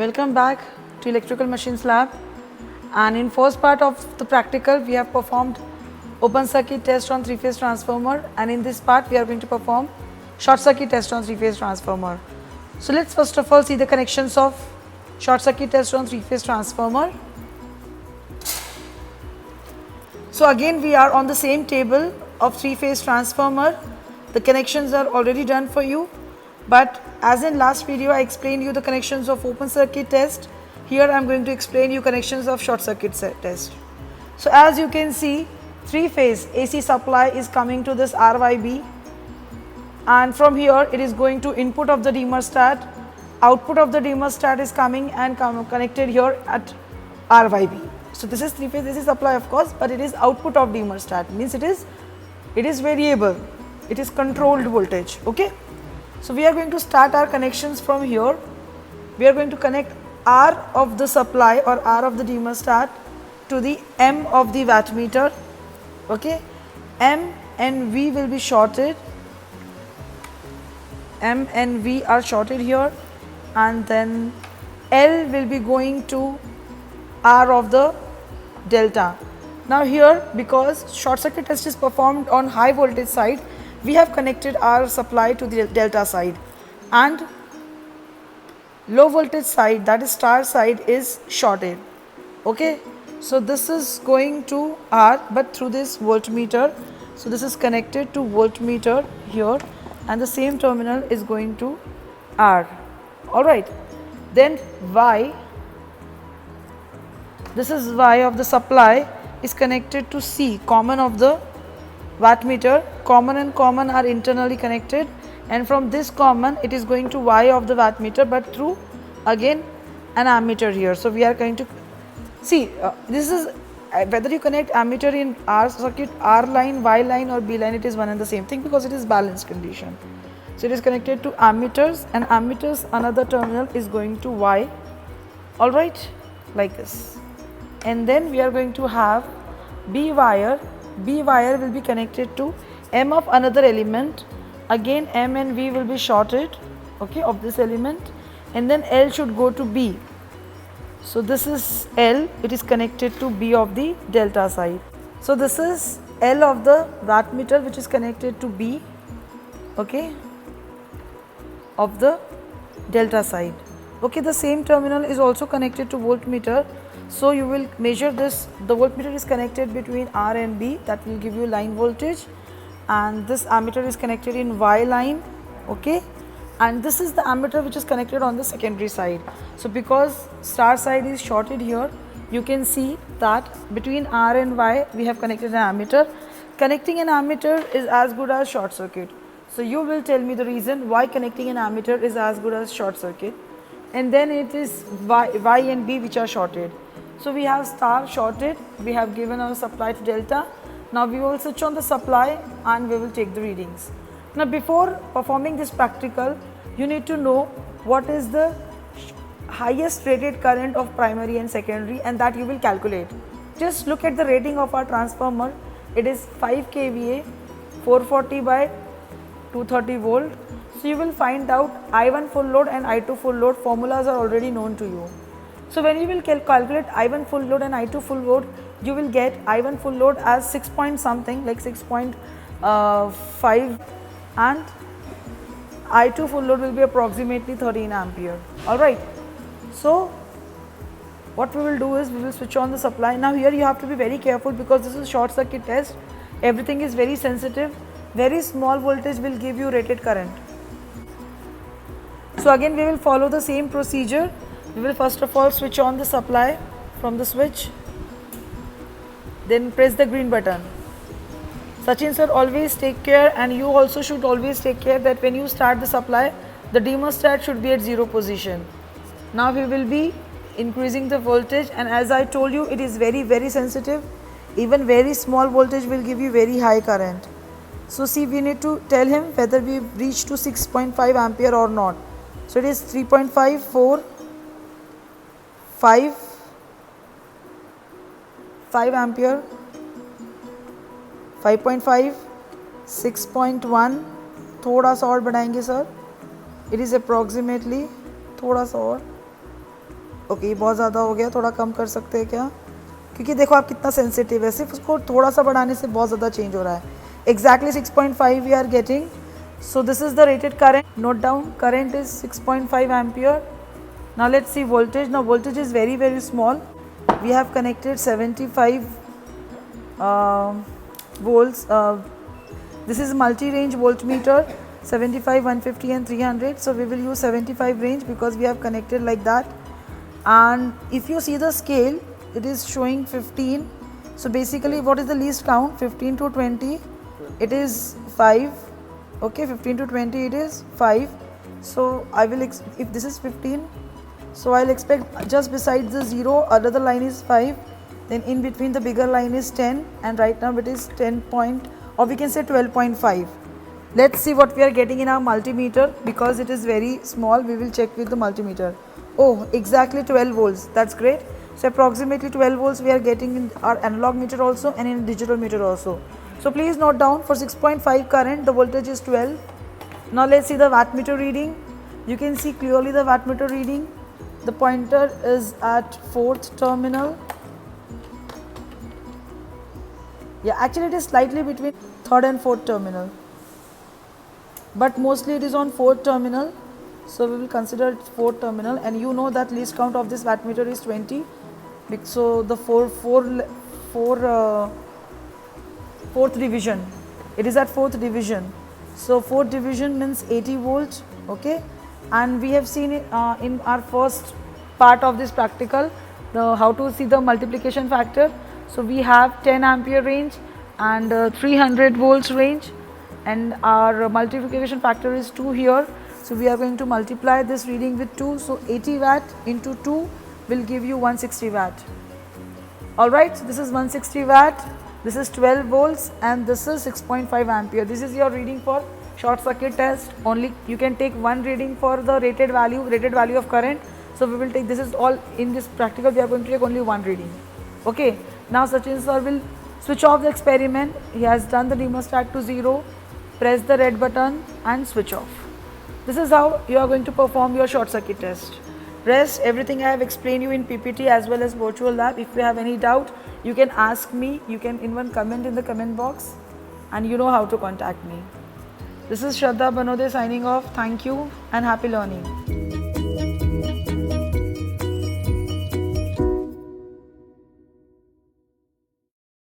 Welcome back to Electrical Machines Lab, and in first part of the practical we have performed open circuit test on three-phase transformer, and in this part we are going to perform short circuit test on three-phase transformer. So let's first of all see the connections of short circuit test on three-phase transformer. So again we are on the same table of three-phase transformer. The connections are already done for you, but as in last video I explained you the connections of open circuit test, here I am going to explain you connections of short circuit test. So as you can see, three-phase AC supply is coming to this RYB, and from here it is going to input of the thermostat. Output of the thermostat is coming and connected here at RYB. So this is three-phase AC supply of course, but it is output of thermostat, means it is variable, it is controlled voltage. Okay. So we are going to start our connections from here. We are going to connect R of the supply or R of the thermostat to the M of the wattmeter. Okay. M and V will be shorted. M and V are shorted here, and then L will be going to R of the delta. Now here, because short circuit test is performed on high voltage side, we have connected our supply to the delta side, and low voltage side, that is star side, is shorted. Okay. So this is going to R but through this voltmeter. So this is connected to voltmeter here, and the same terminal is going to R. Alright. Then Y, this is Y of the supply, is connected to C, common of the wattmeter. Common and common are internally connected, and from this common it is going to Y of the wattmeter, but through again an ammeter here. So we are going to see this is whether you connect ammeter in R circuit, R line, Y line or B line, it is one and the same thing because it is balanced condition. So it is connected to ammeters, and ammeters another terminal is going to Y. Alright, like this. And then we are going to have B wire. B wire will be connected to M of another element. Again M and V will be shorted, okay, of this element, and then L should go to B. So this is L, it is connected to B of the delta side. So this is L of the wattmeter which is connected to B, okay, of the delta side. Okay, the same terminal is also connected to voltmeter. So you will measure this, the voltmeter is connected between R and B, that will give you line voltage, and this ammeter is connected in Y line, okay, and this is the ammeter which is connected on the secondary side. So because star side is shorted here, you can see that between R and Y we have connected an ammeter. Connecting an ammeter is as good as short circuit. So you will tell me the reason why connecting an ammeter is as good as short circuit, and then it is Y and B which are shorted. So we have star shorted, we have given our supply to delta. Now we will switch on the supply and we will take the readings. Now before performing this practical, you need to know what is the highest rated current of primary and secondary, and that you will calculate. Just look at the rating of our transformer. It is 5 kVA, 440 by 230 volt. So you will find out I1 full load and I2 full load formulas are already known to you. So when you will calculate I1 full load and I2 full load, you will get I1 full load as 6 point something, like 6.5, and I2 full load will be approximately 13 ampere. Alright. So what we will do is we will switch on the supply. Now here you have to be very careful because this is short circuit test. Everything is very sensitive. Very small voltage will give you rated current. So again we will follow the same procedure. We will first of all switch on the supply from the switch, then press the green button. Sachin sir, always take care, and you also should always take care that when you start the supply, the thermostat should be at 0 position. Now we will be increasing the voltage, and as I told you, it is very sensitive. Even very small voltage will give you very high current. So see, we need to tell him whether we reach to 6.5 ampere or not. So it is 3.5, 4, 5 ampere, 5.5, 6.1, थोड़ा सा और बढ़ाएंगे sir, it is approximately थोड़ा सा और okay ये बहुत ज़्यादा हो गया, थोड़ा कम कर सकते हैं क्या? क्योंकि देखो आप कितना सेंसिटिव है, सिर्फ उसको थोड़ा सा बढ़ाने से बहुत ज़्यादा चेंज हो रहा है. Exactly 6.5 we are getting. So this is the rated current. Note down, current is 6.5 ampere. Now let's see voltage. Now voltage is very small. We have connected 75 volts. This is multi-range voltmeter, 75, 150 and 300. So we will use 75 range because we have connected like that. And if you see the scale, it is showing 15. So basically what is the least count? 15 to 20, it is 5. Okay, 15 to 20 it is 5. So I will, if this is 15, so I'll expect just besides the 0 another line is 5, then in between the bigger line is 10, and right now it is 10 point, or we can say 12.5. Let's see what we are getting in our multimeter. Because it is very small, we will check with the multimeter. Oh, exactly 12 volts, that's great. So approximately 12 volts we are getting in our analog meter also and in digital meter also. So please note down, for 6.5 current the voltage is 12. Now let's see the wattmeter reading. You can see clearly the wattmeter reading. The pointer is at 4th terminal. Yeah, actually it is slightly between 3rd and 4th terminal, but mostly it is on 4th terminal. So we will consider it 4th terminal, and you know that least count of this wattmeter is 20. So the fourth division, it is at 4th division. So 4th division means 80 volts. Okay. And we have seen it in our first part of this practical, how to see the multiplication factor. So we have 10 ampere range and 300 volts range, and our multiplication factor is 2 here. So we are going to multiply this reading with 2. So 80 watt into 2 will give you 160 watt. Alright, this is 160 watt, this is 12 volts, and this is 6.5 ampere. This is your reading for short circuit test. Only you can take one reading for the rated value of current. So we will take, this is all in this practical, we are going to take only one reading. Okay, now Sachin sir will switch off the experiment. He has done the thermostat to 0, press the red button and switch off. This is how you are going to perform your short circuit test. Rest everything I have explained you in PPT as well as virtual lab. If you have any doubt, you can ask me, you can even comment in the comment box, and you know how to contact me. This is Shraddha Banode signing off. Thank you and happy learning.